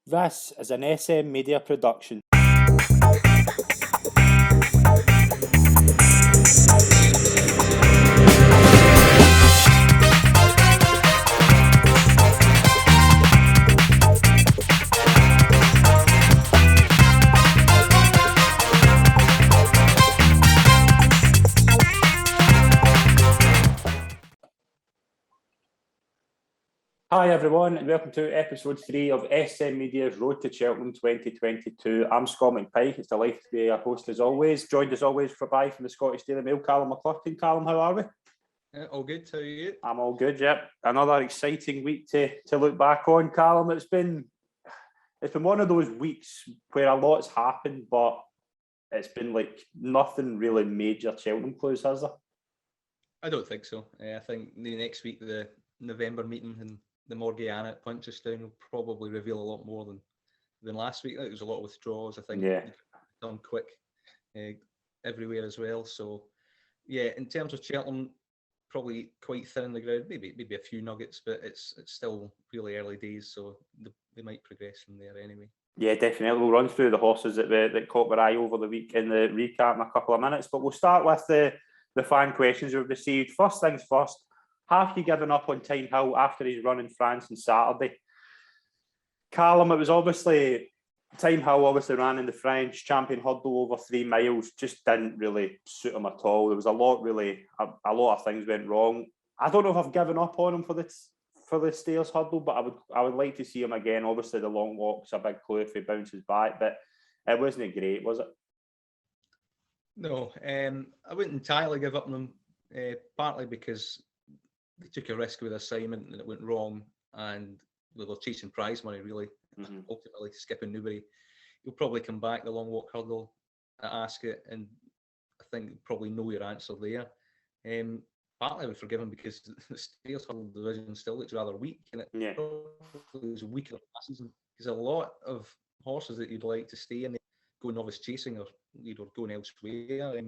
This is an SM Media production. Hi everyone, and welcome to episode 3 of SM Media's Road to Cheltenham 2022. I'm Scott McPike. It's delighted to be your host as always. Joined as always from the Scottish Daily Mail, Calum McClurkin. Calum, how are we? All good. How are you? I'm all good. Yep. Another exciting week to look back on, Calum. It's been one of those weeks where a lot's happened, but it's been like nothing really major Cheltenham clues, has there? I don't think so. I think the next week, the November meeting and the Morgiana at Punchestown will probably reveal a lot more than last week. There was a lot of withdrawals. I think done quick everywhere as well. So yeah, in terms of Cheltenham, probably quite thin on the ground. Maybe a few nuggets, but it's still really early days. So they might progress from there anyway. Yeah, definitely. We'll run through the horses that caught my eye over the week in the recap in a couple of minutes. But we'll start with the fan questions we've received. First things first, have you given up on Tyne Hill after his run in France on Saturday? Calum, it was obviously, Tyne Hill obviously ran in the French champion hurdle over 3 miles, just didn't really suit him at all. There was a lot of things went wrong. I don't know if I've given up on him for the stairs hurdle, but I would like to see him again. Obviously, the long walk's a big clue if he bounces back, but it wasn't great, was it? No, I wouldn't entirely give up on him, partly because they took a risk with assignment and it went wrong, and they were chasing prize money really. Ultimately skipping Newbury. You'll probably come back the long walk hurdle at Ascot, and I think you probably know your answer there. Partly I would forgive him because the stairs hurdle division still looks rather weak, and it probably was weaker last season because a lot of horses that you'd like to stay in go novice chasing or going elsewhere.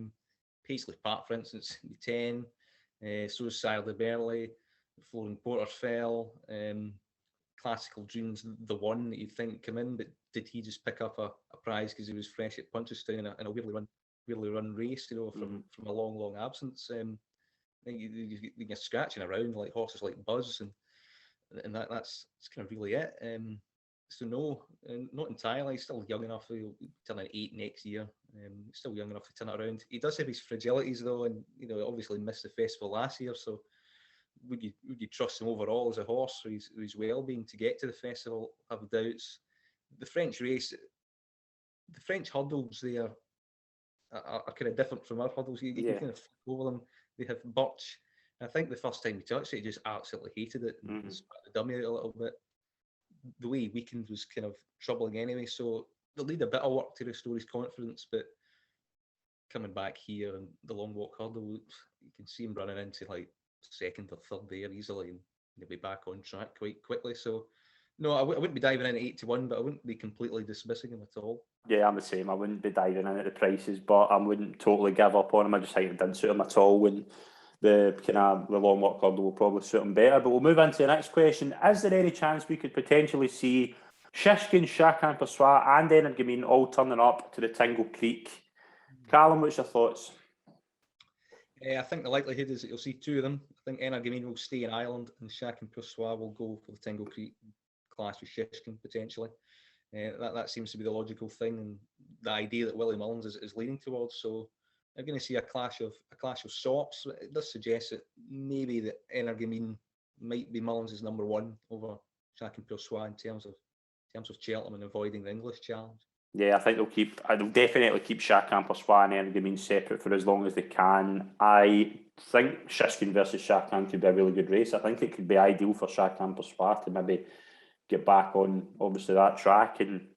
Paisley Park, for instance, 10. So is Sire de Burley, Flooring Porter fell. Classical Dreams, the one that you'd think come in, but did he just pick up a prize because he was fresh at Punchestown in a weirdly run race, from a long absence? I think you're scratching around like horses like Buzz, and that's kind of really it. So no, not entirely. He's still young enough. He'll turn 8 next year. Still young enough to turn it around. He does have his fragilities though, and obviously missed the festival last year. So would you trust him overall as a horse for his well-being to get to the festival? Have doubts. The French race, the French hurdles there are kind of different from our hurdles. You can kind of flip over them. They have Birch. I think the first time he touched it, he just absolutely hated it and spat the dummy out a little bit. The way he weakened was kind of troubling anyway, so they'll need a bit of work to restore his confidence, but coming back here and the long walk hurdle, you can see him running into like second or third there easily, and he'll be back on track quite quickly. So no, I wouldn't be diving in at 8-1, but I wouldn't be completely dismissing him at all. Yeah, I'm the same. I wouldn't be diving in at the prices, but I wouldn't totally give up on him. I just think it didn't suit him at all when the long walk hurdle will probably suit him better. But we'll move into the next question. Is there any chance we could potentially see Shishkin, Chacun Persois and Energumene all turning up to the Tingle Creek? Calum, what's your thoughts? I think the likelihood is that you'll see 2 of them. I think Energumene will stay in Ireland and Chacun Persois will go for the Tingle Creek clash with Shishkin potentially. That seems to be the logical thing, and the idea that Willie Mullins is leaning towards. So I'm going to see a clash of sorts. It does suggest that maybe that Energumene might be Mullins' number 1 over Chacun Persois in terms of Cheltenham and avoiding the English challenge. Yeah, I think they'll definitely keep Chacun Persois and Energumene separate for as long as they can. I think Shishkin versus Chacun could be a really good race. I think it could be ideal for Chacun Persois to maybe get back on, obviously, that track. And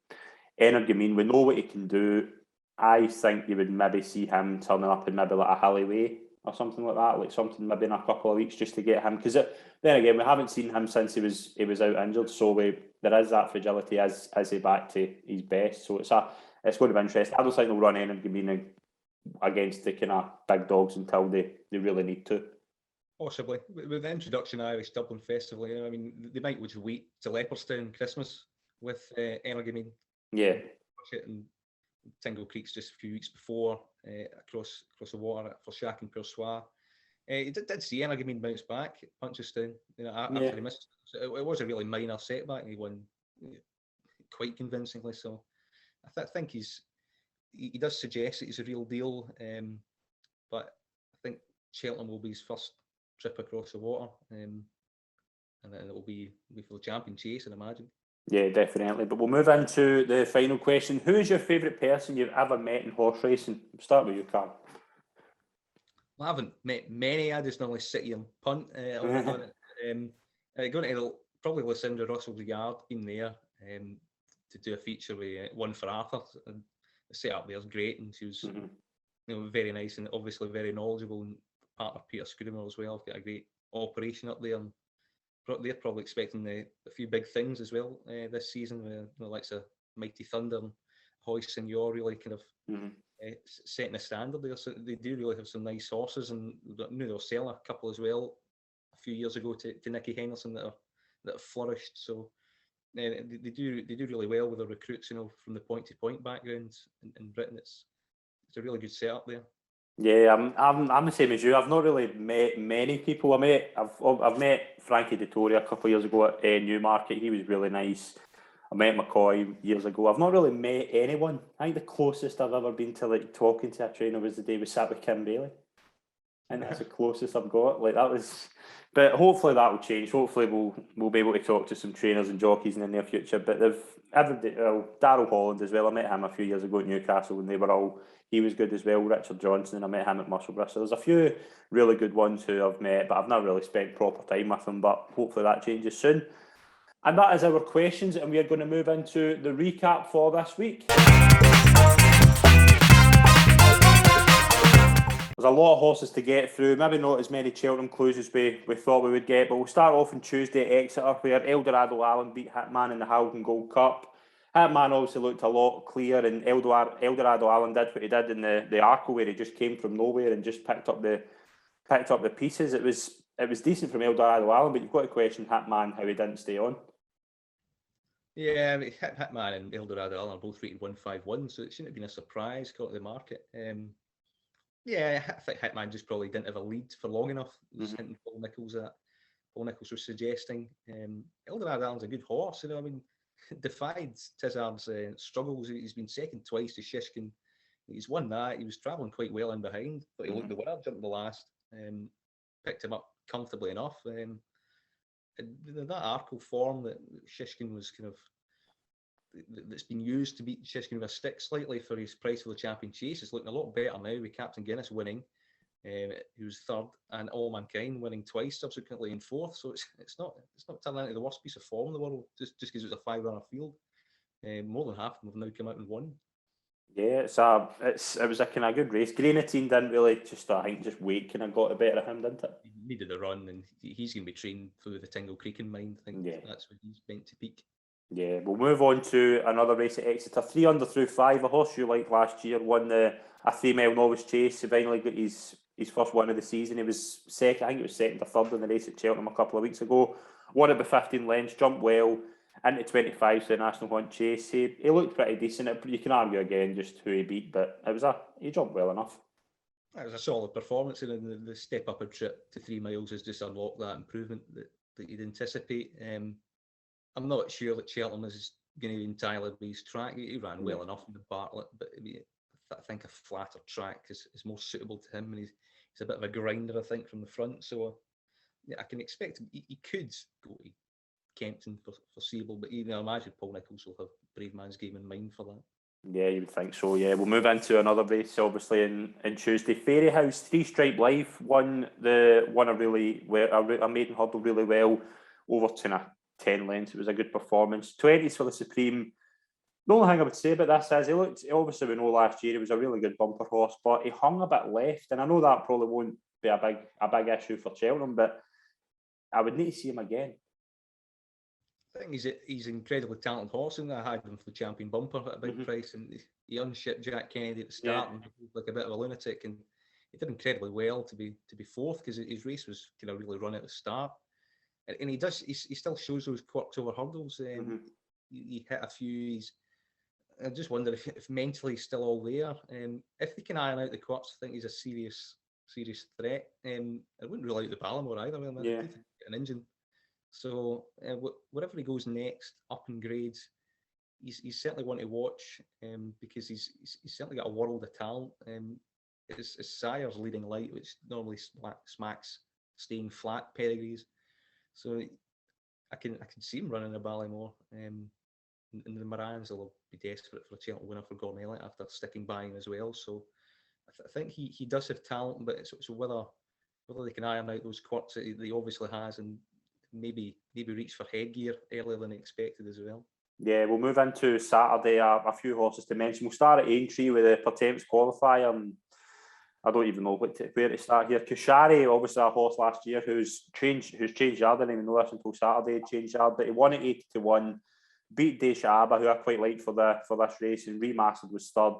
Energumene, we know what he can do. I think you would maybe see him turning up in maybe like a Hilly Way or something like that, like something maybe in a couple of weeks just to get him. Because then again, we haven't seen him since he was out injured, so there is that fragility. Is he back to his best? So it's going to be interesting. I don't think they'll run Energumene against the kind of big dogs until they really need to. Possibly. With the introduction of Irish Dublin Festival, I mean, they might just wait till Leopardstown Christmas with Energamine. Yeah. And Tingle Creek's just a few weeks before across the water for Shack and Persois. He did see Energamine bounce back at Punchestown, after he missed. So it was a really minor setback. He won quite convincingly. So I think he does suggest that he's a real deal. But I think Cheltenham will be his first trip across the water, and then it will be for the champion chase, I'd imagine. Yeah, definitely. But we'll move into the final question. Who is your favourite person you've ever met in horse racing? We'll start with you, Carl. I haven't met many. I just normally sit here and punt a lot on it. Going to probably Lysandra Russell's yard, been there to do a feature with One for Arthur. And the setup there is great, and she was very nice and obviously very knowledgeable. And partner Peter Scudamore as well. Got a great operation up there. And they're probably expecting a few big things as well this season, with the likes of Mighty Thunder and Hoist Senior really kind of setting a standard there. So they do really have some nice horses, and they'll sell a couple as well a few years ago to Nicky Henderson that have flourished. So they do really well with the recruits, from the point to point background in Britain. It's a really good setup there. Yeah, I'm the same as you. I've not really met many people. I've met Frankie Dettori a couple of years ago at Newmarket. He was really nice. I met McCoy years ago. I've not really met anyone. I think the closest I've ever been to talking to a trainer was the day we sat with Kim Bailey. And that's the closest I've got. But hopefully that will change. Hopefully we'll be able to talk to some trainers and jockeys in the near future. But Darryl Holland as well. I met him a few years ago at Newcastle, and he was good as well. Richard Johnson, I met him at Musselburgh. So there's a few really good ones who I've met, but I've not really spent proper time with them. But hopefully that changes soon. And that is our questions, and we are going to move into the recap for this week. There's a lot of horses to get through, maybe not as many Cheltenham clues as we thought we would get, but we'll start off on Tuesday at Exeter, where Eldorado Allen beat Hitman in the Haldon Gold Cup. Hitman obviously looked a lot clearer, and Eldorado Allen did what he did in the Arkle, where he just came from nowhere and just picked up the pieces. It was decent from Eldorado Allen, but you've got to question Hitman how he didn't stay on. Yeah, Hitman and Eldorado Allen are both rated 151, so it shouldn't have been a surprise caught the market. Yeah, I think Hitman just probably didn't have a lead for long enough. Hinting Paul Nicholls was suggesting. Eldorado Allen's a good horse, defied Tizard's struggles. He's been second twice to Shishkin. He's won that. He was travelling quite well in behind, but he looked the winner, jumped the last. Picked him up comfortably enough. That Arkle form that Shishkin was that's been used to beat Shishkin with a stick slightly for his price for the champion chase is looking a lot better now, with Captain Guinness winning, who was third, and All Mankind winning twice subsequently in fourth. So it's not turning into the worst piece of form in the world just because it was a 5-runner field. More than half of them have now come out and won. Yeah, it was a kind of good race. Greenatine didn't really just weight kind of got the better of him, didn't it? He needed a run, and he's going to be trained through the Tingle Creek in mind. I think that's where he's meant to peak. Yeah, we'll move on to another race at Exeter. 3 under through 5, a horse you liked last year, won a 3-mile novice chase. He finally got his first win of the season. He was second, I think it was second or third in the race at Cheltenham a couple of weeks ago. Won it by 15 lengths, jumped well into 25 to the National Hunt chase. He looked pretty decent. You can argue again just who he beat, but he jumped well enough. It was a solid performance, and the step up a trip to 3 miles has just unlocked that improvement that you'd anticipate. I'm not sure that Cheltenham is going to entirely be his track. He ran well enough in the Bartlett, but I think a flatter track is more suitable to him, and he's a bit of a grinder, I think, from the front. So I can expect he could go to Kempton for foreseeable, but I imagine Paul Nicholls will have Brave Man's Game in mind for that. Yeah, you would think so. Yeah, we'll move into another race, obviously, in Tuesday. Fairy House, 3 Stripe Life won a maiden hurdle really well, over 10 lengths. It was a good performance. 20s for the Supreme. The only thing I would say about this is obviously we know last year he was a really good bumper horse, but he hung a bit left, and I know that probably won't be a big issue for Cheltenham, but I would need to see him again. I think he's an incredibly talented horse, and I had him for the champion bumper at a big price, and he unshipped Jack Kennedy at the start and looked like a bit of a lunatic, and he did incredibly well to be fourth, because his race was really run at the start, and he still shows those quirks over hurdles. he hit a few. I just wonder if mentally he's still all there. If they can iron out the quirks, I think he's a serious threat. I wouldn't rule out the Ballamore either. I Yeah. do think an engine. So wherever he goes next, up in grades, he's certainly one to watch because he's certainly got a world of talent. His sire's leading light, which normally smacks staying flat pedigrees. So I can see him running a Ballymore. And the Morans will be desperate for a Cheltenham winner for Gordon Elliott after sticking by him as well. So I think he does have talent, but it's whether they can iron out those quirks that he obviously has, and maybe reach for headgear earlier than expected as well. Yeah, we'll move into Saturday. A few horses to mention. We'll start at Aintree with the Pertemps qualifier. I don't even know where to start here. Kashari, obviously a horse last year who's changed yard. I didn't even know this until Saturday. Changed yard, but he won at 80-1. Beat Deschaba, who I quite liked for this race, and Remastered was third.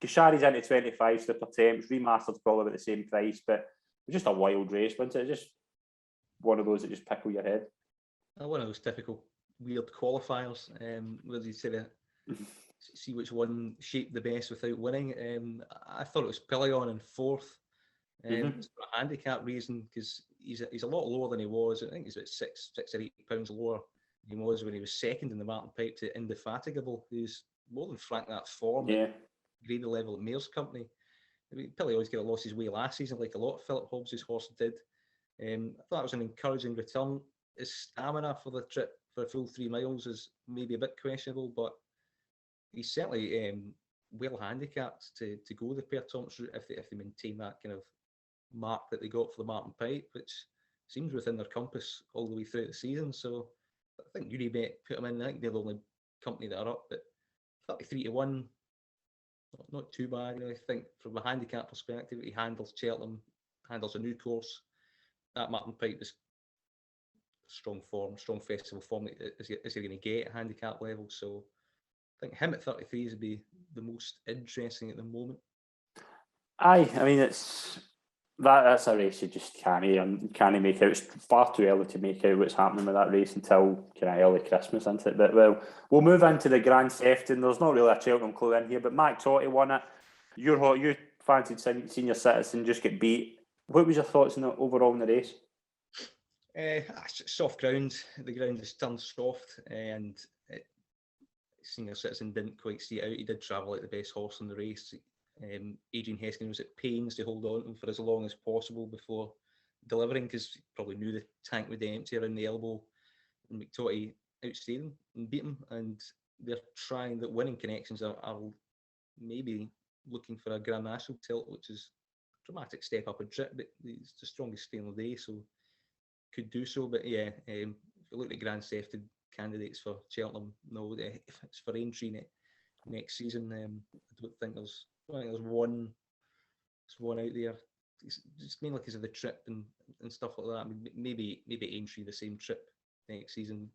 Kashari's into 25, the Pertemps. Remastered's probably about the same price, but it was just a wild race, wasn't it? Just one of those that just pickle your head. One of those typical weird qualifiers, where you sort of see which one shaped the best without winning. I thought it was Pillion in fourth. For a handicap reason, because he's a lot lower than he was. I think he's about six or 8 pounds lower than he was when he was second in the Martin Pipe to Indefatigable, who's more than franked that form at grade level at Mayor's Company. I mean, Pillion's could have lost his way last season, like a lot of Philip Hobbs's horse did. I thought that was an encouraging return. His stamina for the trip for a full 3 miles is maybe a bit questionable, but he's certainly well handicapped to go the Pertemps route if they maintain that kind of mark that they got for the Martin Pipe, which seems within their compass all the way through the season. So I think Unibet put them in. I think they're the only company that are up, but 33-1, not too bad. I think from a handicap perspective, he handles Cheltenham, handles a new course. That Martin Pipe is strong form, strong festival form is he going to get at handicap level. So I think him at 33 would be the most interesting at the moment. Aye, I mean that's a race you just can't make out. It's far too early to make out what's happening with that race until kind of early Christmas, isn't it? But well, we'll move into the Grand Theft, and there's not really a Cheltenham clue in here. But Mac Totty won it. You fancied Senior Citizen, just get beat. What was your thoughts overall in the race? Soft ground. The ground has turned soft, and Senior Citizen didn't quite see it out. He did travel like the best horse in the race. Adrian Heskin was at pains to hold on to him for as long as possible before delivering, because he probably knew the tank would empty around the elbow, and McTotty outstayed him and beat him. And they're trying that winning connections are maybe looking for a Grand National tilt, which is a dramatic step up a trip, but he's the strongest stay in the day, so could do so. But yeah, if you look at Grand Thefted candidates for Cheltenham, no, if it's for Aintree next season, I don't think there's one out there. It's just mainly because of the trip and stuff like that. I mean, maybe Aintree the same trip next season.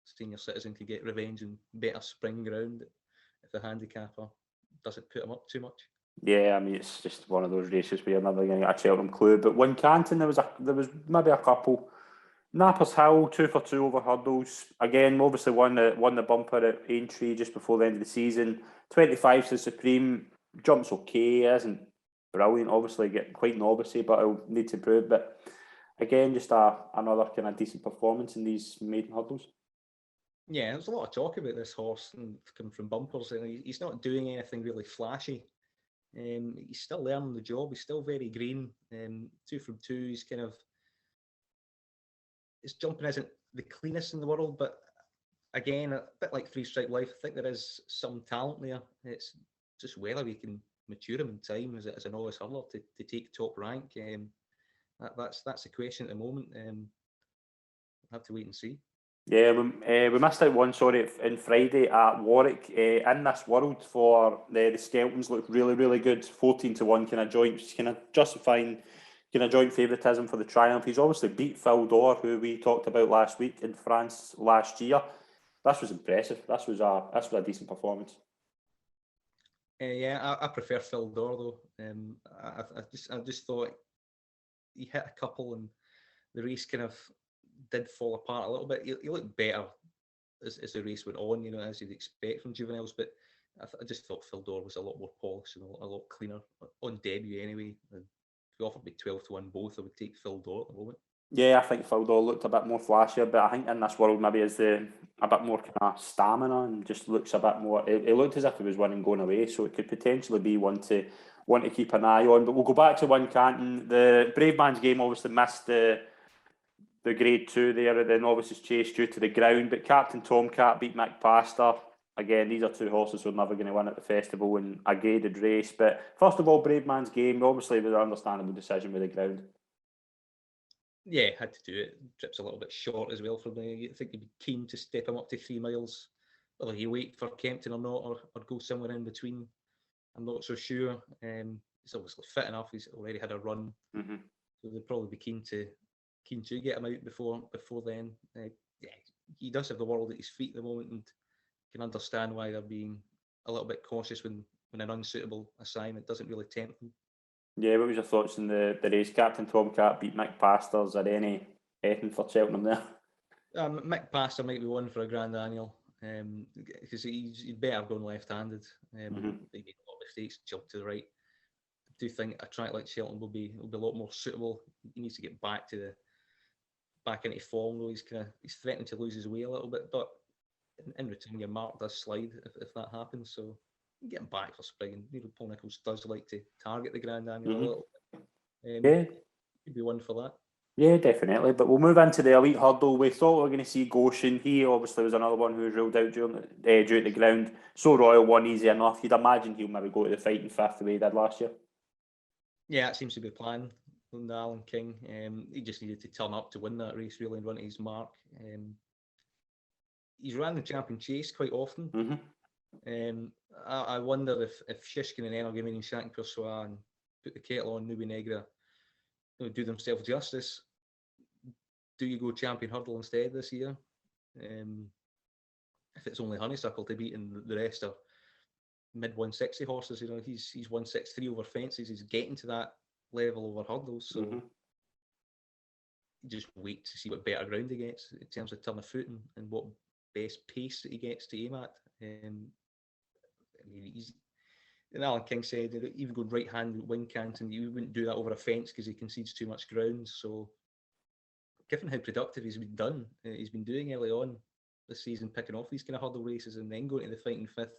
Senior Citizen could get revenge and better spring ground if the handicapper doesn't put him up too much. Yeah, I mean it's just one of those races where you're never going to get a Cheltenham clue. But Wincanton, there was maybe a couple. Nappers Hill, 2 for 2 over hurdles. Again, obviously won the bumper at Aintree just before the end of the season. 25 to Supreme. Jumps okay, isn't brilliant. Obviously, get quite novice-y, but I'll need to prove. But again, just another kind of decent performance in these maiden hurdles. Yeah, there's a lot of talk about this horse and coming from bumpers, and he's not doing anything really flashy. He's still learning the job. He's still very green. 2 from 2. He's kind of, his jumping isn't the cleanest in the world, but again, a bit like Three Stripe Life, I think there is some talent there. It's just whether we can mature him in time as a novice hurler to take top rank. That's the question at the moment. We'll have to wait and see. Yeah, we missed out one, in Friday at Warwick. In this world for the Skeltons looked really, really good. 14-1 kind of justifying kind of joint favouritism for the triumph. He's obviously beat Phil Dor, who we talked about last week in France last year. This was impressive. This was a decent performance. Yeah, I prefer Phil Dor though. I just thought he hit a couple and the race kind of did fall apart a little bit. He looked better as the race went on, as you'd expect from juveniles. But I just thought Fildor was a lot more polished and a lot cleaner on debut anyway. And if you offered me 12-1 both, I would take Fildor at the moment. Yeah, I think Fildor looked a bit more flashier, but I think in this world maybe is a bit more kind of stamina and just looks a bit more. It looked as if he was winning going away, so it could potentially be one to keep an eye on. But we'll go back to Wincanton. The Bravemans game obviously missed the grade 2 there at the Novices Chase due to the ground, but Captain Tomcat beat Mick Pastor. Again, these are two horses who are never going to win at the festival in a graded race. But first of all, Bravemans game, obviously it was an understandable decision with the ground. Yeah, had to do it. Trip's a little bit short as well for me. I think he'd be keen to step him up to 3 miles. Whether he wait for Kempton or not, or go somewhere in between, I'm not so sure. He's obviously fit enough. He's already had a run, so they'd probably be keen to get him out before then. Yeah, he does have the world at his feet at the moment, and can understand why they're being a little bit cautious when an unsuitable assignment doesn't really tempt them. Yeah, what was your thoughts on the race? Captain Tomcat beat Mick Pastor. Is there anything for Cheltenham there? Mick Pastor might be one for a grand annual, because he'd better have gone left-handed. He made a lot of mistakes, jumped to the right. I do think a track like Cheltenham will be a lot more suitable. He needs to get back into form, though. He's threatening to lose his way a little bit, but in return, your mark does slide if that happens. So get him back for spring. And Paul Nicholls does like to target the grand annual a little bit. Yeah, could be one for that. Yeah, definitely. But we'll move into the elite hurdle. We thought we were going to see Goshen. He obviously was another one who was ruled out due at the ground. So Royal won easy enough. You'd imagine he'll maybe go to the fighting fifth the way he did last year. Yeah, it seems to be the plan from Alan King. He just needed to turn up to win that race, really, and run to his mark. He's ran the Champion Chase quite often. I wonder if Shishkin and Energy and Shank Persois and put the kettle on Nube Negra do themselves justice. Do you go Champion Hurdle instead this year? If it's only Honeysuckle to beat and the rest are mid 160 horses, he's 163 over fences. He's getting to that level over hurdles, so you just wait to see what better ground he gets in terms of turn of foot and what best pace that he gets to aim at. And Alan King said that even going right hand at Wincanton, you wouldn't do that over a fence because he concedes too much ground. So, given how productive he's been doing early on this season, picking off these kind of hurdle races and then going to the fighting fifth.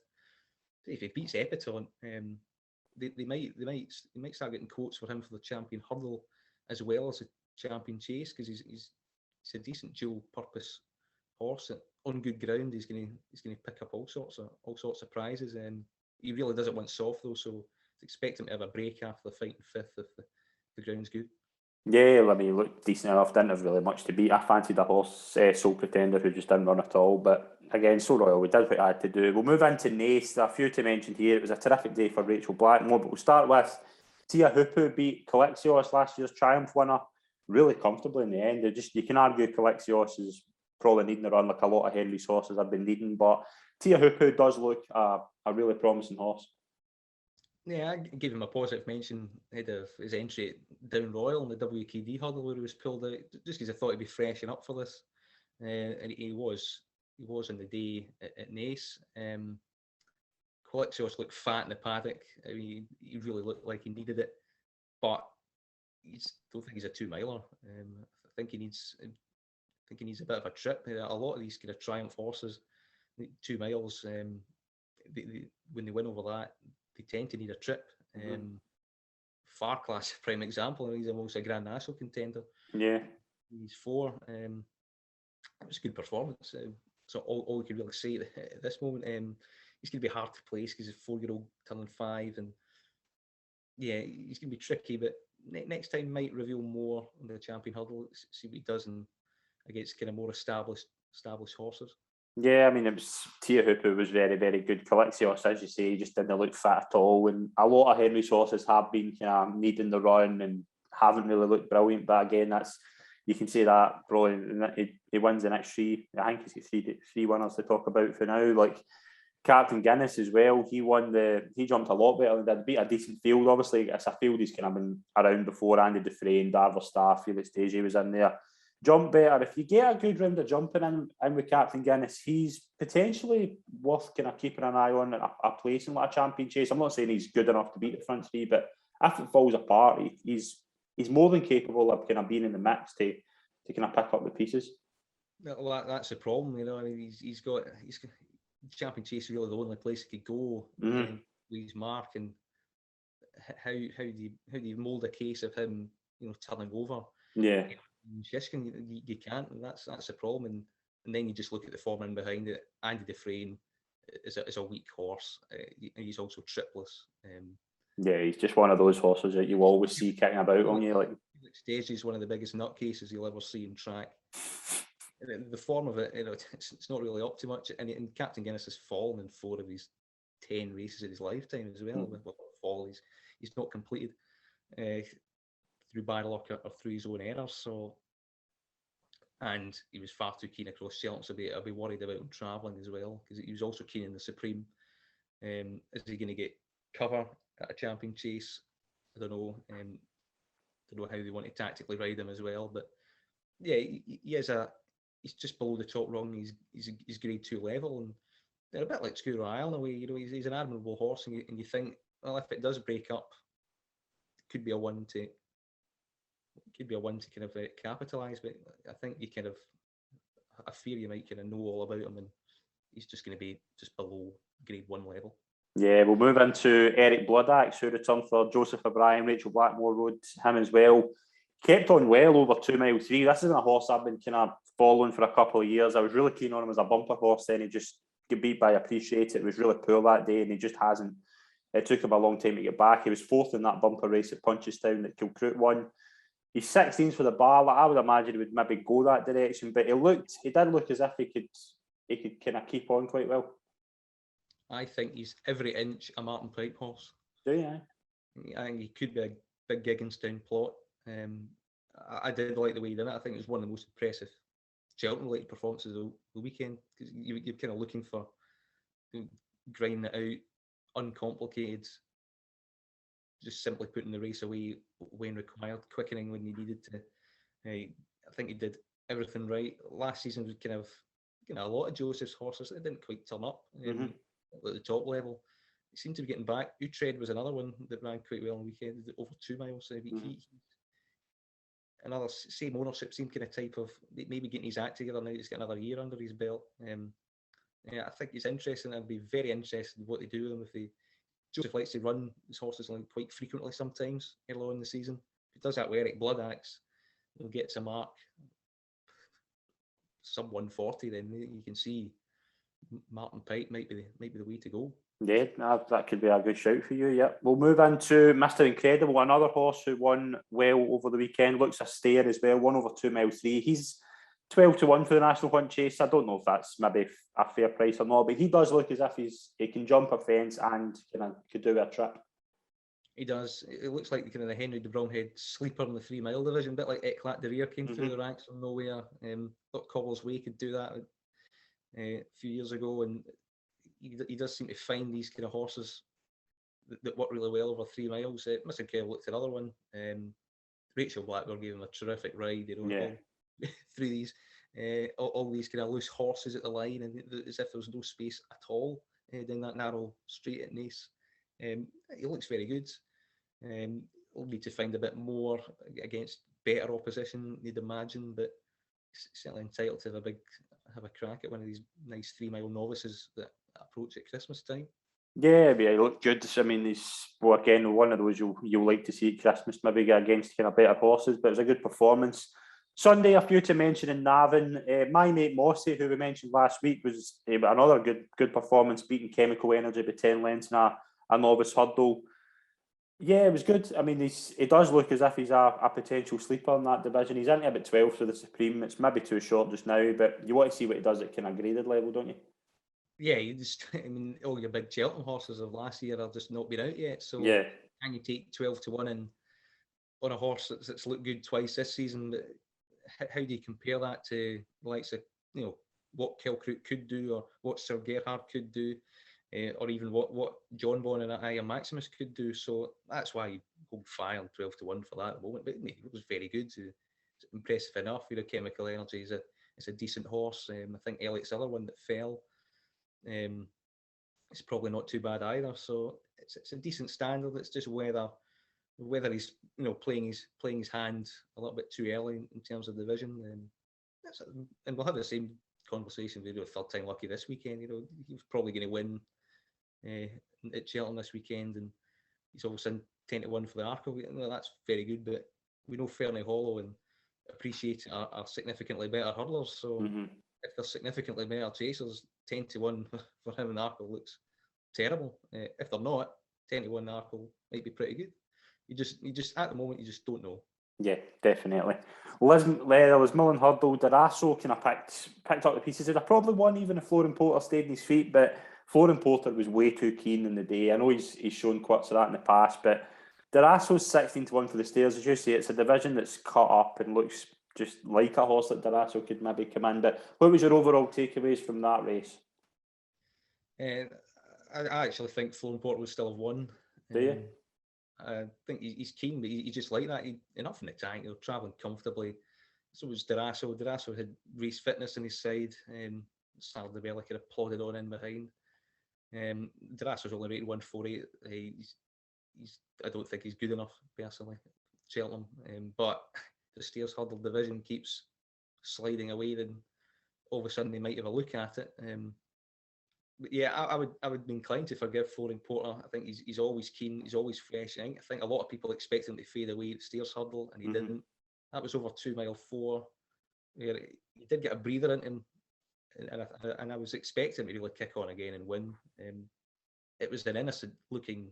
If he beats Epitone, they might start getting quotes for him for the Champion Hurdle as well as the Champion Chase, because he's a decent dual purpose horse. On good ground, he's going to pick up all sorts of prizes. He really doesn't want soft though, so expect him to have a break after the fighting fifth if the ground's good. Yeah, I mean, he looked decent enough. Didn't have really much to beat. I fancied a horse, Soul Pretender, who just didn't run at all. But again, So Royal, we did what he had to do. We'll move into Nace. There are a few to mention here. It was a terrific day for Rachel Blackmore, but we'll start with Tia Hoopu beat Calixios, last year's Triumph winner, really comfortably in the end. You can argue Calixios is probably needing to run like a lot of Henry's horses have been needing, but Tia Hoopu does look a really promising horse. Yeah, I gave him a positive mention ahead of his entry at Down Royal in the WKD hurdle where he was pulled out, just because I thought he'd be freshen up for this, and he was on the day at Nace. Calixios looked fat in the paddock. I mean, he really looked like he needed it, but I don't think he's a 2 miler. I think he needs a bit of a trip. A lot of these kind of Triumph horses, 2 miles, when they win over that, they tend to need a trip. Farclas, prime example, he's almost a Grand National contender. Yeah. He's 4. It was a good performance. So all we can really say at this moment, he's going to be hard to place because he's a 4-year-old turning 5. And yeah, he's going to be tricky, but next time might reveal more on the Champion Hurdle, see what he does against kind of more established horses. Yeah, I mean, Tia Hoopu was very, very good. Calixios, as you say, just didn't look fit at all. And a lot of Henry's horses have been kind of needing the run and haven't really looked brilliant. But again, you can say that probably he wins the next 3. I think he's got three winners to talk about for now. Like Captain Guinness as well. He jumped a lot better and did beat a decent field. Obviously, it's a field he's kind of been around before. Andy Dufresne, Darver Staff, Felix Desjardins was in there. jump better. If you get a good round of jumping in with Captain Guinness, he's potentially worth kind of keeping an eye on a place in like a champion chase. I'm not saying he's good enough to beat the front three, but if it falls apart, he's more than capable of kind of being in the mix to kind of pick up the pieces. Well, that's the problem, you know. I mean, he's champion chase is really the only place he could go with his mark, and how do you mould a case of him, you know, turning over? Yeah, Shishkin, you can't, and that's the problem. And then you just look at the form in behind it. Andy Dufresne is a weak horse. He's also tripless. Yeah, he's just one of those horses that you always see kicking about on you. Like Stage is one of the biggest nutcases you'll ever see in track. The form of it, you know, it's not really up to much. And Captain Guinness has fallen in 4 of his 10 races in his lifetime as well. He's not completed through bad luck or through his own errors. So, and he was far too keen across Cheltenham, so I'll be worried about him travelling as well, because he was also keen in the Supreme. Is he going to get cover at a champion chase? I don't know. Don't know how they want to tactically ride him as well, but yeah, he's just below the top rung. He's grade 2 level, and they're a bit like Scuro Isle in a way. You know, he's an admirable horse, and you think, well, if it does break up, it could be a one to kind of capitalise. But I think I fear you might kind of know all about him, and he's just going to be just below grade 1 level. Yeah, we'll move into Eric Bloodaxe, who returned for Joseph O'Brien. Rachel Blackmore rode him as well. Kept on well over 2 mile 3. This isn't a horse I've been kind of following for a couple of years. I was really keen on him as a bumper horse, then he just got beat by Appreciate. It was really poor that day, and he just hasn't. It took him a long time to get back. He was 4th in that bumper race at Punchestown that Kilcroot won. He's 16th for the bar. I would imagine he would maybe go that direction, but he did look as if he could kind of keep on quite well. I think he's every inch a Martin Pipe horse. Do you? I think he could be a big Gigginstown plot. I did like the way he did it. I think it was one of the most impressive Cheltenham-related performances of the weekend, because you're kind of looking for grinding it out, uncomplicated, just simply putting the race away when required, quickening when you needed to. I think he did everything right. Last season was kind of, a lot of Joseph's horses that didn't quite turn up at the top level. He seemed to be getting back. Utrecht was another one that ran quite well on the weekend, over 2 miles. Another same ownership, same kind of type of, maybe getting his act together now. He's got another year under his belt. I think he's interesting. I'd be very interested in what they do with him. Joseph likes to run his horses quite frequently sometimes early on in the season. If he does that with Eric Bloodaxe, he'll get to mark sub 140, then you can see Martin Pipe might be the way to go. Yeah, that could be a good shout for you. Yeah, we'll move into Mr. Incredible, another horse who won well over the weekend. Looks a stare as well. Won over 2 mile 3. He's 12 to 1 for the National Hunt Chase. I don't know if that's maybe a fair price or not, but he does look as if he can jump a fence and could do a trip. He does. It looks like the Henry de Bromhead sleeper in the 3 mile division, a bit like Eclat de Rear came through the ranks from nowhere. Thought Cobble's Way could do that a few years ago, and he does seem to find these kind of horses that work really well over 3 miles. Mr. Kev looked at another one. Rachel Blackburn gave him a terrific ride, through these all these kind of loose horses at the line, and as if there was no space at all down that narrow straight at Naas. He looks very good. We'll need to find a bit more against better opposition, you'd imagine, but he's certainly entitled to have a crack at one of these nice 3 mile novices that approach at Christmas time. Yeah, he looked good. I mean, he's again one of those you'll like to see at Christmas, maybe get against kind of better horses, but it was a good performance. Sunday, a few to mention in Navan. My mate Mossy, who we mentioned last week, was another good performance, beating Chemical Energy by 10 lengths in a novice hurdle. Yeah, it was good. I mean, he does look as if he's a potential sleeper in that division. He's into about 12 for the Supreme. It's maybe too short just now, but you want to see what he does at kind of graded level, don't you? Yeah, all your big Cheltenham horses of last year have just not been out yet. So yeah, can you take 12 to 1 and on a horse that's looked good twice this season? But how do you compare that to the likes of what Kilcroot could do, or what Sir Gerhard could do, or even what John Bon and Iron Maximus could do? So that's why you hold fire on 12 to 1 for that at the moment. But it was very good. impressive enough. Chemical Energy is a decent horse. I think Elliot's other one that fell, it's probably not too bad either. So it's a decent standard. It's just whether he's playing his hand a little bit too early in terms of division. And we'll have the same conversation we do with Third Time Lucky this weekend. He's probably going to win at Cheltenham this weekend, and he's also in 10-1 for the Arkle. That's very good, but we know Fernie Hollow and Appreciate are significantly better hurdlers. So if they're significantly better chasers, 10-1 for him and Arkle looks terrible. If they're not, 10-1 Arkle might be pretty good. You just at the moment you just don't know. Yeah, definitely. There was Mullen Hurdle, Darasso kind of picked up the pieces. There's probably one even if Florian Porter stayed in his feet, but Florian Porter was way too keen in the day. I know he's shown quirks of that in the past, but Darasso's 16-1 for the Stairs. As you say, it's a division that's cut up and looks just like a horse that Darasso could maybe come in. But what was your overall takeaways from that race? I actually think Florian Porter would still have won. Do you? I think he's keen, but he's just like that. Enough in the tank, travelling comfortably. So was Darasso. Darasso had race fitness on his side. Sardabella kind of plodded on in behind. Darasso's only rated 148. I don't think he's good enough personally. Cheltenham, but the Stairs Hurdle division keeps sliding away. Then all of a sudden they might have a look at it. But yeah, I would be inclined to forgive Florian Porter. I think he's always keen, he's always fresh. I think a lot of people expect him to fade away at Stairs Hurdle, and he didn't. That was over 2 mile 4. Where he did get a breather into him, and I was expecting him to really kick on again and win. It was an innocent looking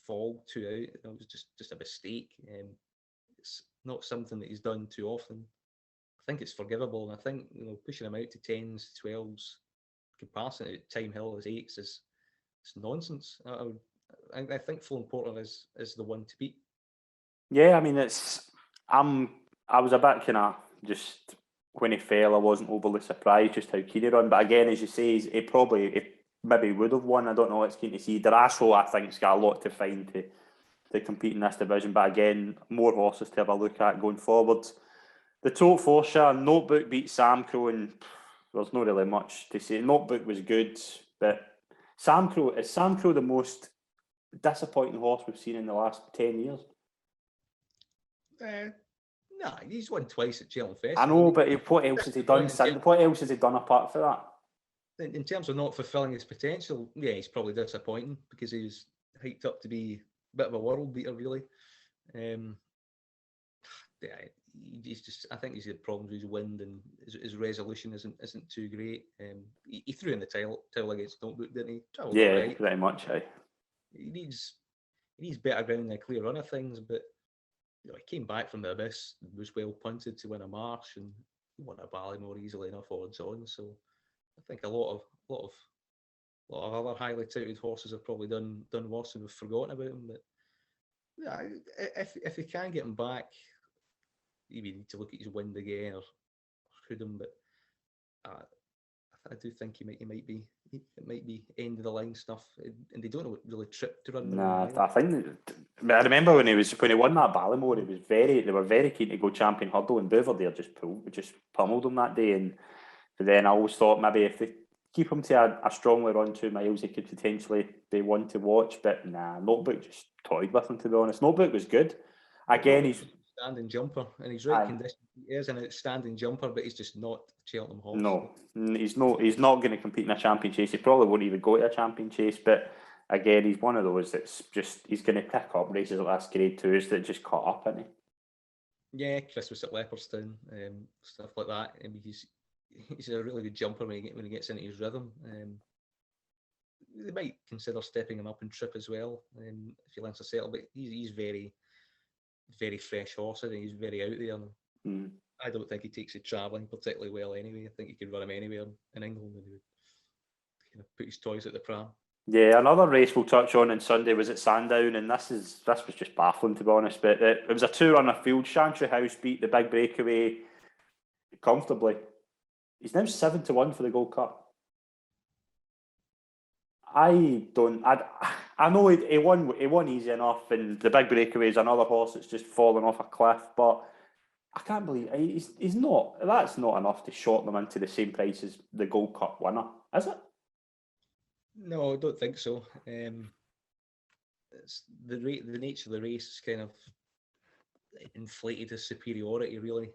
fall 2 out. It was just a mistake. It's not something that he's done too often. I think it's forgivable, and I think pushing him out to 10s, 12s. Comparison to Time Hill as 8s is nonsense. I think Florian Porter is the one to beat. Yeah, I mean I was a bit kind of just when he fell, I wasn't overly surprised just how keen he run. But again, as you say, he maybe would have won. I don't know. It's keen to see. Darasso, I think, has got a lot to find to compete in this division. But again, more horses to have a look at going forward. The Tote Forshire Notebook beat Samcro, and there's not really much to say. Notebook was good, but is Samcro the most disappointing horse we've seen in the last 10 years? Nah, he's won twice at Cheltenham Festival. I know, but what else has he done? What else has he done apart from that? In terms of not fulfilling his potential, yeah, he's probably disappointing because he was hyped up to be a bit of a world beater, really. Yeah, I think he's had problems with his wind, and his resolution isn't too great. He threw in the tail against Notebook, didn't he? Yeah, right. Pretty much. He needs better ground than a clear run of things, but he came back from the abyss, was well punted to win a Marsh, and won a Ballymore easily enough odds on. So I think a lot of other highly touted horses have probably done worse and we've forgotten about him. But yeah, if he can get him back, you need to look at his wind again or hood him. But I do think it might be end of the line stuff, and they don't know what really trip to run. Nah, I remember when he won that Ballymore, they were very keen to go champion hurdle, and Belvedere just pummeled him that day. And then I always thought maybe if they keep him to a strongly run 2 miles, he could potentially be one to watch. But nah, Notebook just toyed with him, to be honest. Notebook was good. Again, he's outstanding jumper, and he's right condition. He is an outstanding jumper, but he's just not Cheltenham horse. No, he's not going to compete in a champion chase. He probably won't even go to a champion chase. But again, he's one of those that's just he's going to pick up races like last Grade 2s that just caught up, isn't he? Yeah, Chris was at Leopardstown, stuff like that. I mean, he's a really good jumper when he gets into his rhythm. They might consider stepping him up in trip as well if he learns to settle. But he's very, very fresh horse, and he's very out there. And I don't think he takes it travelling particularly well anyway. I think he could run him anywhere in England, and he would put his toys at the pram. Yeah, another race we'll touch on Sunday was at Sandown, and this was just baffling, to be honest. But it was a 2-runner field. Chantry House beat the Big Breakaway comfortably. He's now 7-1 for the Gold Cup. I know he won easy enough, and the Big Breakaway is another horse that's just fallen off a cliff. But I can't believe he's not. That's not enough to short them into the same price as the Gold Cup winner, is it? No, I don't think so. It's the nature of the race is kind of inflated his superiority, really.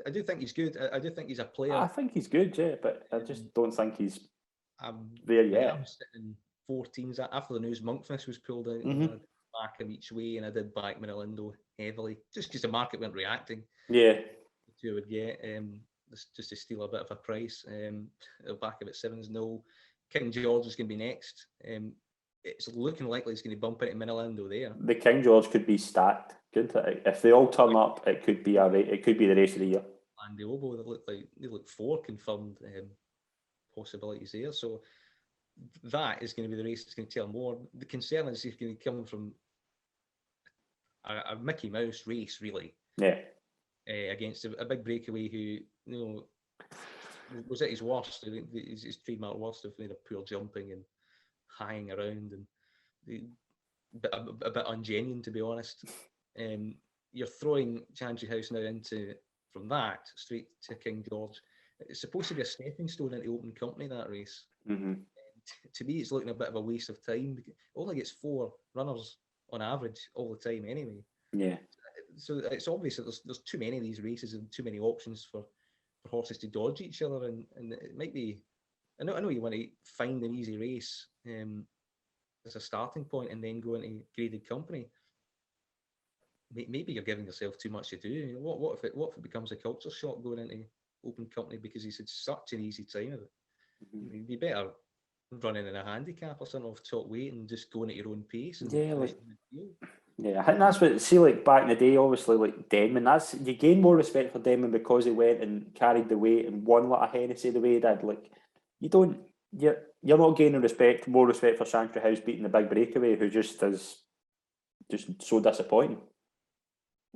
I do think he's good. I do think he's a player. I think he's good, yeah, but I just don't think he's there I'm yet. sitting in 14s after the news. Monkfish was pulled out. Mhm. I back him each way, and I did back Manilindo heavily, just because the market weren't reacting. Yeah. Who I would get just to steal a bit of a price. I'll back him at 7-0. King George is going to be next. It's looking likely he's going to bump into Manilindo there. The King George could be stacked. Good. If they all turn up, it could be it could be the race of the year. And the Obo, they look 4 confirmed possibilities there. So that is going to be the race that's going to tell more. The concern is he's going to come from a Mickey Mouse race, really. Yeah. Against a big breakaway who, was at his worst. His trademark worst of poor jumping and hanging around and a bit ungenuine, to be honest. You're throwing Chantry House now from that straight to King George. It's supposed to be a stepping stone into open company, that race. Mm-hmm. To me, it's looking a bit of a waste of time. It only gets 4 runners on average all the time anyway. Yeah. So it's obvious that there's too many of these races and too many options for horses to dodge each other, and it might be. I know you want to find an easy race as a starting point and then go into graded company. Maybe you're giving yourself too much to do. What if it becomes a culture shock going into open company because he's had such an easy time of it? Mm-hmm. You'd be better running in a handicap or something of top weight and just going at your own pace. Yeah, I think that's what. See, like back in the day, obviously, like Denman. You gain more respect for Denman because he went and carried the weight and won like a Hennessy the way he did. Like you don't, you're not gaining more respect for Chantry House beating the big breakaway, who just is just so disappointing.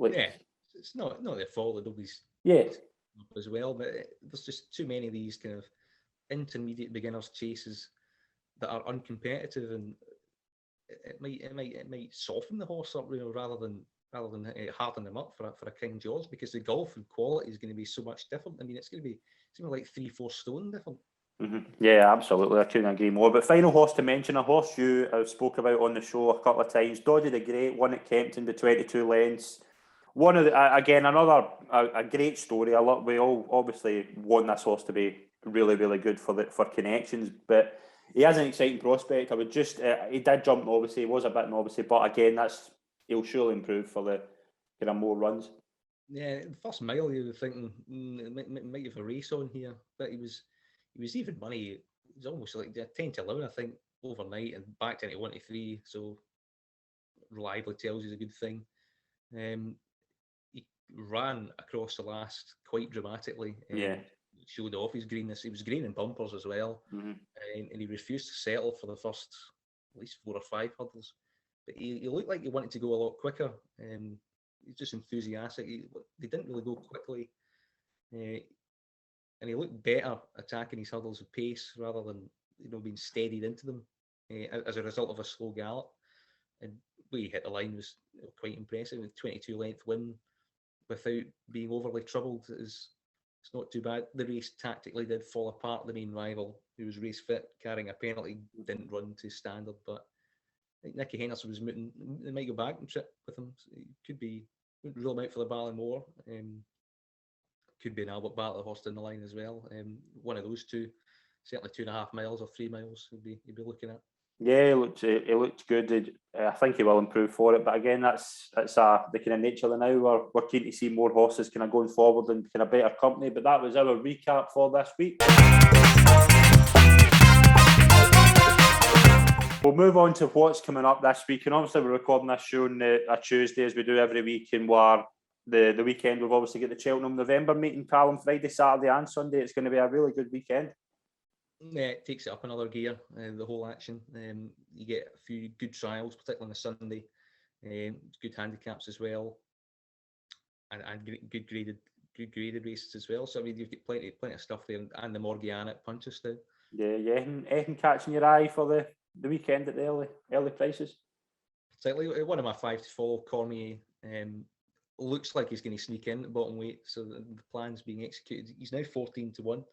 Like, yeah, it's not their fault that nobody's as well, but there's just too many of these kind of intermediate beginners chases that are uncompetitive, and it might soften the horse up, rather than harden them up for a King George, because the golf and quality is going to be so much different. I mean, it's going to be like 3-4 stone different. Mm-hmm. Yeah, absolutely. I couldn't agree more. But final horse to mention, a horse you spoke about on the show a couple of times, Dodgy the Great, won at Kempton by 22 lengths. One of the, again, another a great story. We all obviously want this horse to be really, really good for connections, but he has an exciting prospect. I would just he did jump, obviously, he was a bit novice, but again, he'll surely improve for the kind of more runs. Yeah, the first mile you were thinking might have a race on here, but he was even money. It was almost like 10 to 11, I think, overnight, and backed into 1 to 3. So reliably tells you it's a good thing. He ran across the last quite dramatically. Showed off his greenness. He was green in bumpers as well, and he refused to settle for the first at least 4 or 5 hurdles. But he looked like he wanted to go a lot quicker. He's just enthusiastic. They didn't really go quickly, and he looked better attacking his hurdles with pace rather than being steadied into them as a result of a slow gallop. And the way he hit the line was quite impressive. With 22 length win without being overly troubled it's not too bad. The race tactically did fall apart. The main rival, who was race fit, carrying a penalty, didn't run to standard. But I think Nicky Henderson was mooting. They might go back and trip with him. So it could be. Wouldn't rule him out for the Ballymore. Could be an Albert Bartlett horse in the line as well. One of those two, certainly 2.5 miles or 3 miles, you'd be looking at. Yeah, he looked good. I think he will improve for it. But again, that's the kind of nature of the now. We're keen to see more horses kind of going forward and kind of better company. But that was our recap for this week. We'll move on to what's coming up this week. And obviously we're recording this show on a Tuesday, as we do every week. And the weekend, we've obviously got the Cheltenham November meeting, Calum, Friday, Saturday and Sunday. It's going to be a really good weekend. Yeah, it takes it up another gear, the whole action. You get a few good trials, particularly on the Sunday. Good handicaps as well. And good graded races as well. So I mean, you've got plenty of stuff there, and the Morgiana at Punchestown. Yeah. Anything catching your eye for the weekend at the early prices? Particularly one of my 5 to follow, Cormier. looks like he's going to sneak in at bottom weight, so the plan's being executed. He's now 14-1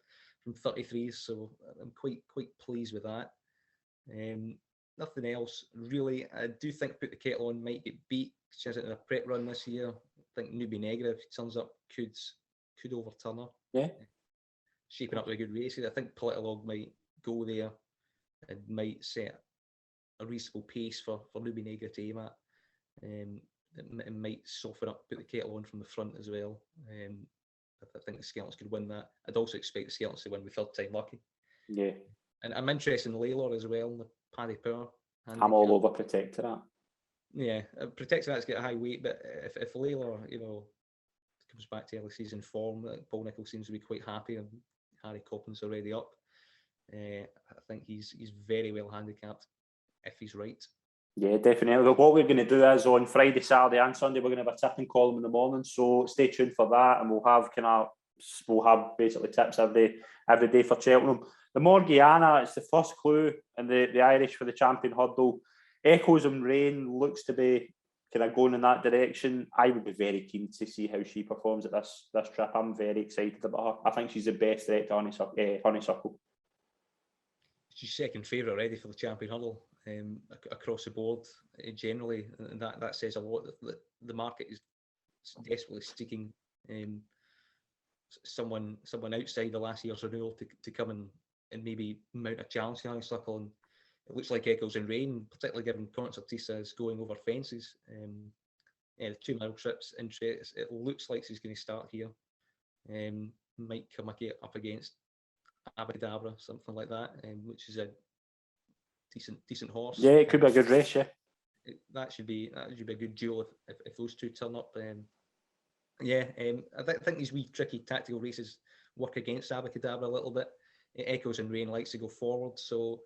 from 33s, so I'm quite pleased with that. Nothing else really. I do think Put the Kettle On might get beat. She has it in a prep run this year. I think Newbie Negra, if he turns up, could overturn her. Yeah. Shaping up to a good race. I think Politolog might go there and might set a reasonable pace for Newbie Negra to aim at. It might soften up, Put the Kettle On from the front as well. I think the Skeletons could win that. I'd also expect the Skeletons to win with third time lucky. Yeah. And I'm interested in Laylor as well, the Paddy Power handicap. I'm all over Protectorate. Yeah, Protectorate's got a high weight, but if Laylor, comes back to early season form, Paul Nicholls seems to be quite happy, and Harry Copland's already up. I think he's very well handicapped if he's right. Yeah, definitely. But what we're going to do is on Friday, Saturday, and Sunday, we're going to have a tipping column in the morning. So stay tuned for that, and we'll have basically tips every day for Cheltenham. The Morgiana, it's the first clue in the Irish for the champion hurdle. Echoes and Rain looks to be kind of going in that direction. I would be very keen to see how she performs at this trip. I'm very excited about her. I think she's the best threat to Honeysuckle. She's second favourite already for the champion hurdle across the board generally, and that says a lot. The market is desperately seeking someone outside the last year's renewal to come and maybe mount a challenge to Honeysuckle. And it looks like Echoes and Rain, particularly given Concertista is going over fences. The 2 mile trips, it looks like she's going to start here. Might come up against Abacadabra, something like that, which is a decent horse. Yeah, it could be a good race. Yeah, that should be a good duel if those two turn up. I think these wee tricky tactical races work against Abacadabra a little bit. Echoes and Rain likes to go forward, so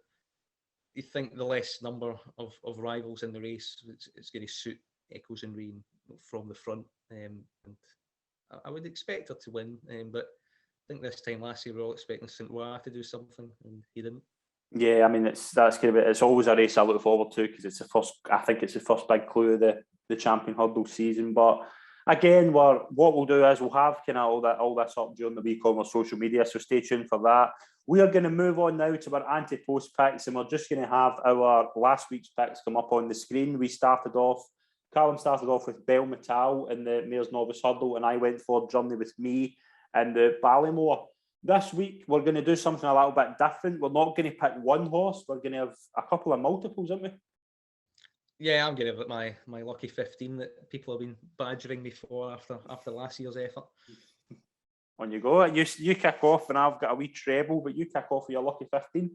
you think the less number of rivals in the race, it's going to suit Echoes and Rain from the front, and I would expect her to win, but I think this time last year we were all expecting St. Wa to do something, and he didn't. Yeah, I mean it's always a race I look forward to because I think it's the first big clue of the champion hurdle season. But again, what we'll do is we'll have kind of all this up during the week on our social media, so stay tuned for that. We are going to move on now to our Ante Post picks, and we're just going to have our last week's picks come up on the screen. Calum started off with Bell Metal in the Mayor's Novice Hurdle, and I went for Journey with Me in the Ballymore. This week, we're going to do something a little bit different. We're not going to pick one horse. We're going to have a couple of multiples, aren't we? Yeah, I'm going to have my lucky 15 that people have been badgering me for after last year's effort. On you go. You kick off, and I've got a wee treble, but you kick off with your lucky 15.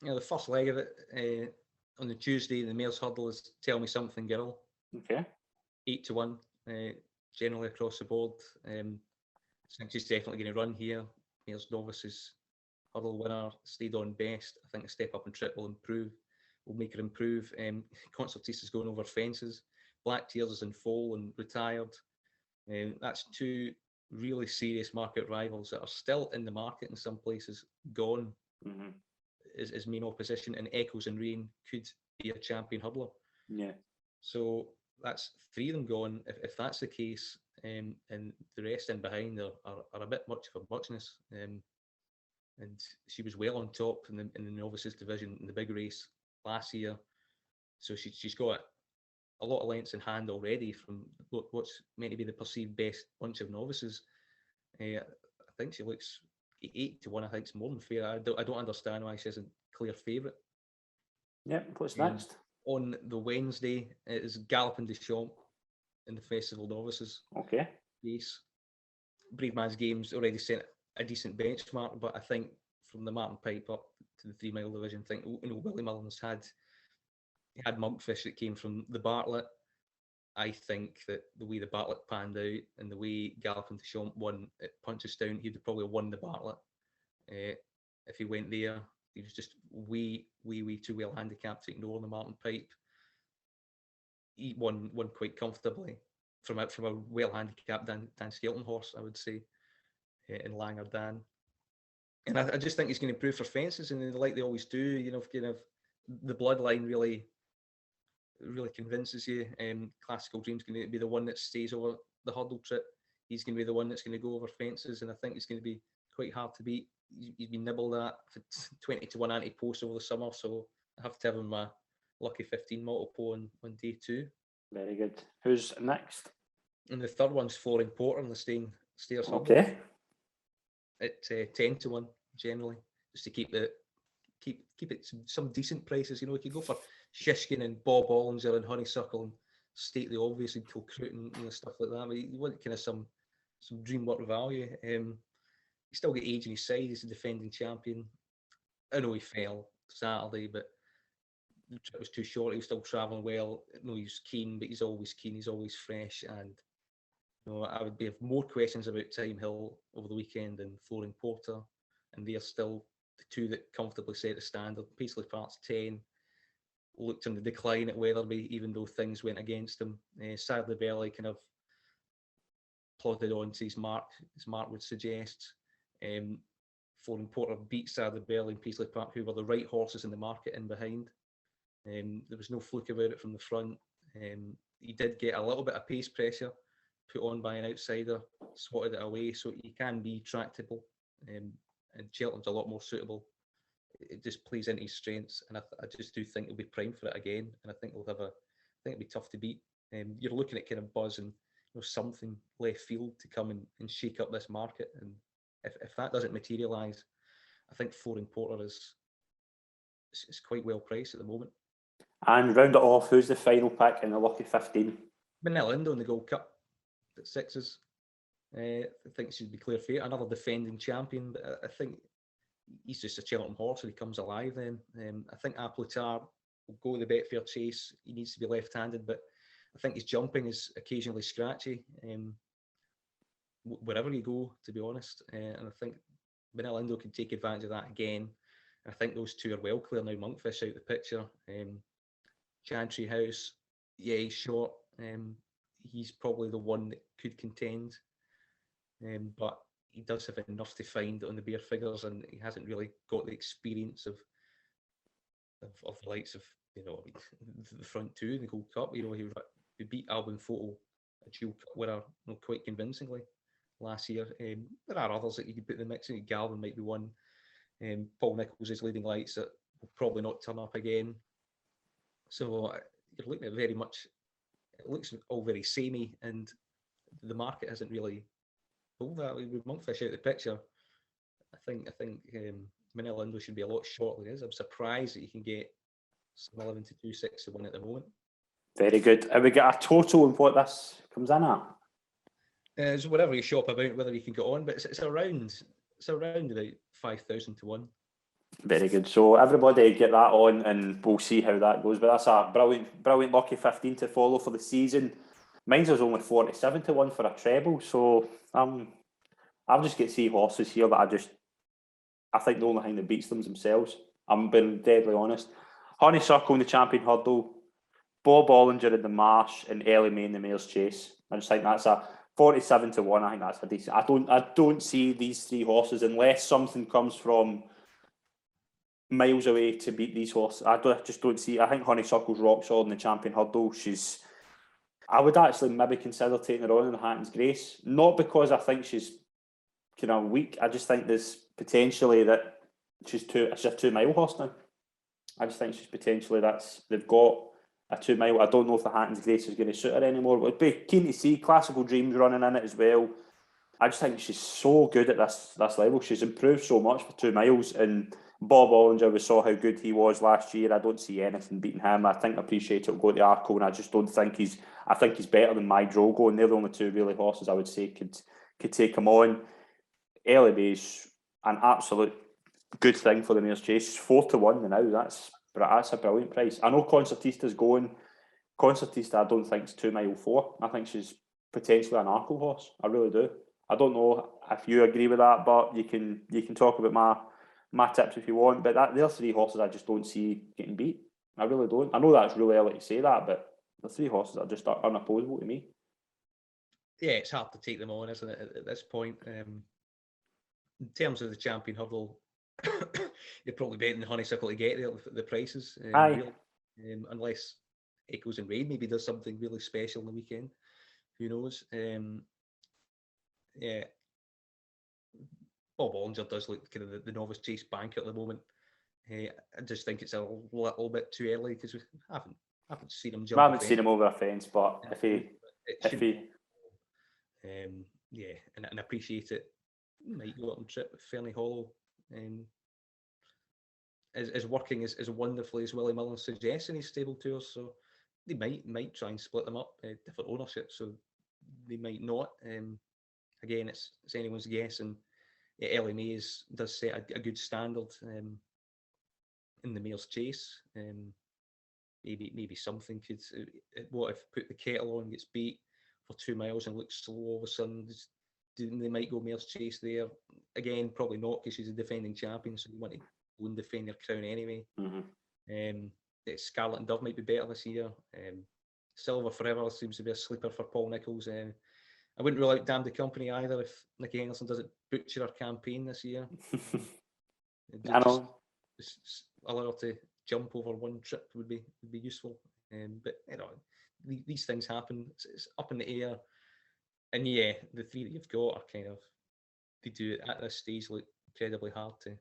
Yeah, the first leg of it on the Tuesday, the Mayor's Hurdle is Tell Me Something Girl. Okay. 8-1, generally across the board. I think she's definitely going to run here. Mayor's Novices hurdle winner, stayed on best. I think a step up and trip will make her improve. Concertista's going over fences. Black Tears is in foal and retired. That's 2 really serious market rivals that are still in the market in some places, gone as main opposition, and Echoes and Rain could be a champion hurdler. Yeah. So that's 3 of them gone. If that's the case, and the rest in behind are a bit much of a muchness. And she was well on top in the novices division in the big race last year. So she's got a lot of lengths in hand already from what's meant to be the perceived best bunch of novices. I think she looks 8-1. I think it's more than fair. I don't understand why she isn't clear favourite. Yeah, what's next? On the Wednesday, it is Galloping des Champs in the Festival Novices. Okay. Race. Brave Man's Game's already set a decent benchmark, but I think from the Martin Pipe up to the 3 mile division, I think Willie Mullins had Monkfish that came from the Bartlett. I think that the way the Bartlett panned out and the way Galloping des Champs won, it punches down. He'd probably won the Bartlett if he went there. He was just way too well handicapped to ignore the Martin Pipe. He won quite comfortably from a well handicapped Dan Skelton horse, I would say, in Langer Dan. And I just think he's going to improve for fences, and like they always do, kind of the bloodline really convinces you. Classical Dream's going to be the one that stays over the hurdle trip, he's going to be the one that's going to go over fences, and I think he's going to be quite hard to beat. He's been nibbled at for 20-1 Ante Post over the summer, so I have to have him my lucky 15 multiple on day 2. Very good. Who's next? And the third one's Flooring Porter in the Stairs Hurdle. Okay. At 10-1 generally, just to keep it some decent prices. You could go for Shishkin and Bob Ollinger and Honeysuckle and state the obvious and Kilcruit and stuff like that. But you want kind of some dream work value. He's still got age in his side. He's a defending champion. I know he fell Saturday, but the trip was too short. He was still travelling well. I know he's keen, but he's always keen. He's always fresh. And I would have more questions about Time Hill over the weekend than Flooring Porter. And they're still the two that comfortably set the standard. Paisley Park's 10. Looked on the decline at Wetherby, even though things went against him. Sadly, Belly kind of plodded on to his mark, as Mark would suggest. Flooring Porter beat Sadly Belly and Paisley Park, who were the right horses in the market in behind. There was no fluke about it from the front. He did get a little bit of pace pressure put on by an outsider, swatted it away, so he can be tractable. And Cheltenham's a lot more suitable. It just plays into his strengths, and I just do think he'll be primed for it again. And I think it'll be tough to beat. You're looking at kind of buzz and something left field to come and shake up this market. And if that doesn't materialise, I think Flooring Porter is quite well priced at the moment. And round it off, who's the final pick in the lucky 15? Manila Indo in the Gold Cup at 6s. I think it should be clear fate. Another defending champion, but I think he's just a Cheltenham horse if he comes alive then. I think Aplutar will go the Betfair chase. He needs to be left-handed, but I think his jumping is occasionally scratchy. Wherever you go, to be honest. And I think Manila Indo can take advantage of that again. I think those two are well clear now. Monkfish out the picture. Chantry House, yeah, he's short. He's probably the one that could contend. But he does have enough to find on the bare figures, and he hasn't really got the experience of the likes of the front two in the Gold Cup. He beat Albion Photo, a dual cup winner, quite convincingly last year. There are others that you could put in the mix. Galvin might be one. Paul Nicholls is leading lights that will probably not turn up again. So you're looking at very much. It looks all very samey, and the market hasn't really pulled that. With Monkfish out the picture, I think Manila Indo should be a lot shorter than it is. I'm surprised that you can get some 11 to 2, 6 to 1 at the moment. Very good. And we get a total of what this comes in at? So whatever you shop about, whether you can get on, but it's around about 5,000 to 1. Very good. So everybody get that on, and we'll see how that goes. But that's a brilliant lucky 15 to follow for the season. Mine's was only 47 to 1 for a treble. So I've just got 3 horses here that I think the only thing that beats them is themselves. I'm being deadly honest. Honeysuckle in the Champion Hurdle, Bob Ollinger in the Marsh, and Ellie May in the Mayor's Chase. I just think that's a 47 to 1. I think that's a decent. I don't see these 3 horses unless something comes from miles away to beat these horses. I just don't see. I think Honeysuckle's rock solid in the Champion Hurdle. I would actually maybe consider taking her on in the Hatton's Grace, not because I think she's kind of weak. I just think there's potentially that she's a 2 mile horse now. I just think she's potentially they've got a 2 mile. I don't know if the Hatton's Grace is going to suit her anymore. But it'd be keen to see Classical Dreams running in it as well. I just think she's so good at this level. She's improved so much for 2 miles. And Bob Ollinger, we saw how good he was last year. I don't see anything beating him. I think Appreciate It will go to Arco, and I just don't think I think he's better than My Drogo, and they're the only 2 really horses I would say could take him on. Ellie Bay's an absolute good thing for the Mayor's Chase. She's 4 to 1 now. That's a brilliant price. I know Concertista's going. Concertista, I don't think is 2 mile 4. I think she's potentially an Arco horse. I really do. I don't know if you agree with that, but you can talk about my tips if you want. But there are 3 horses I just don't see getting beat. I really don't. I know that's really early to say that, but the 3 horses are just unopposable to me. Yeah, it's hard to take them on, isn't it, at this point? In terms of the Champion Hurdle, you're probably betting Honeysuckle to get there, the prices. Unless Echoes and Rain maybe does something really special on the weekend. who knows? Yeah, Bob Olinger does look kind of the novice chase banker at the moment. I just think it's a little bit too early because we haven't seen him jump. I haven't seen him over a fence, but if he, yeah, and appreciate it. Might go up and trip with Fernie Hollow. Is working as wonderfully as Willie Mullins suggests in his stable tours, so they might try and split them up, different ownership, so they might not. Again, it's anyone's guess, and Ellie Mays does set a good standard in the Mayor's Chase. Maybe something could. What if put the kettle on, gets beat for 2 miles and looks slow all of a sudden? They might go Mayor's Chase there again. Probably not, because she's a defending champion, so you want to go and defend your crown anyway. Scarlet and Dove might be better this year. Silver Forever seems to be a sleeper for Paul Nicholls. I wouldn't rule out Damn the Company either if Nicky Henderson doesn't butcher her campaign this year. I know. Just allow her to jump over one trip would be useful. But these things happen. It's up in the air. And yeah, the 3 that you've got are kind of, they do it at this stage look incredibly hard to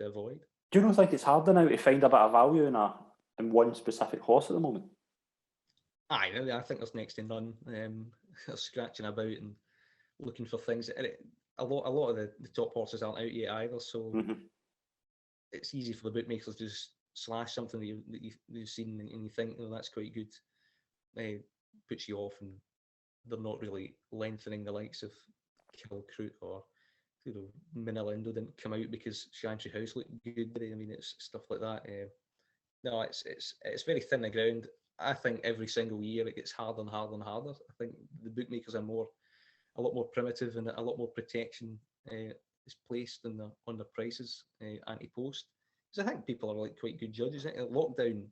avoid. Do you not think it's harder now to find a bit of value in one specific horse at the moment? I think there's next to none. They're scratching about and looking for things. A lot of the top horses aren't out yet either, so it's easy for the bookmakers to just slash something that you've seen and you think, that's quite good. Puts you off, and they're not really lengthening the likes of Kilcroot or Minalindo didn't come out because Chantry House looked good. I mean, it's stuff like that. No, it's very thin on the ground. I think every single year it gets harder and harder and harder. I think the bookmakers are a lot more primitive, and a lot more protection is placed on their prices. Ante Post, because I think people are quite good judges. Lockdown,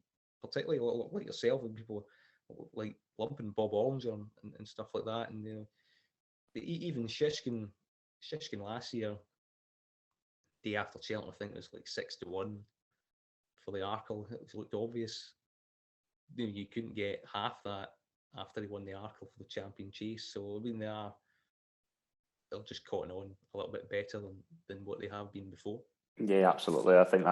particularly like yourself, and people like lumping Bob Olinger and stuff like that, and even Shishkin last year, day after Cheltenham, I think it was 6-1 for the Arkle. It looked obvious. You couldn't get half that after he won the Arkle for the Champion Chase. So I mean, they're just cotton on a little bit better than what they have been before. Yeah, absolutely. I think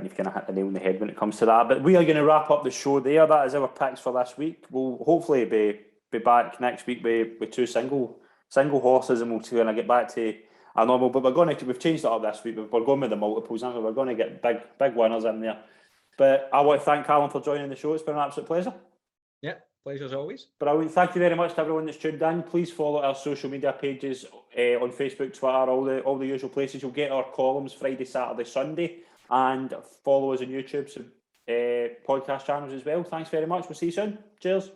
you've kind of hit the nail on the head when it comes to that. But we are going to wrap up the show there. That is our picks for this week. We'll hopefully be back next week with 2 single horses, and we'll kind of get back to our normal. But we've changed it up this week. We're going with the multiples, and we're going to get big winners in there. But I want to thank Calum for joining the show. It's been an absolute pleasure. Yeah, pleasure as always. But thank you very much to everyone that's tuned in. Please follow our social media pages on Facebook, Twitter, all the usual places. You'll get our columns Friday, Saturday, Sunday, and follow us on YouTube, podcast channels as well. Thanks very much. We'll see you soon. Cheers.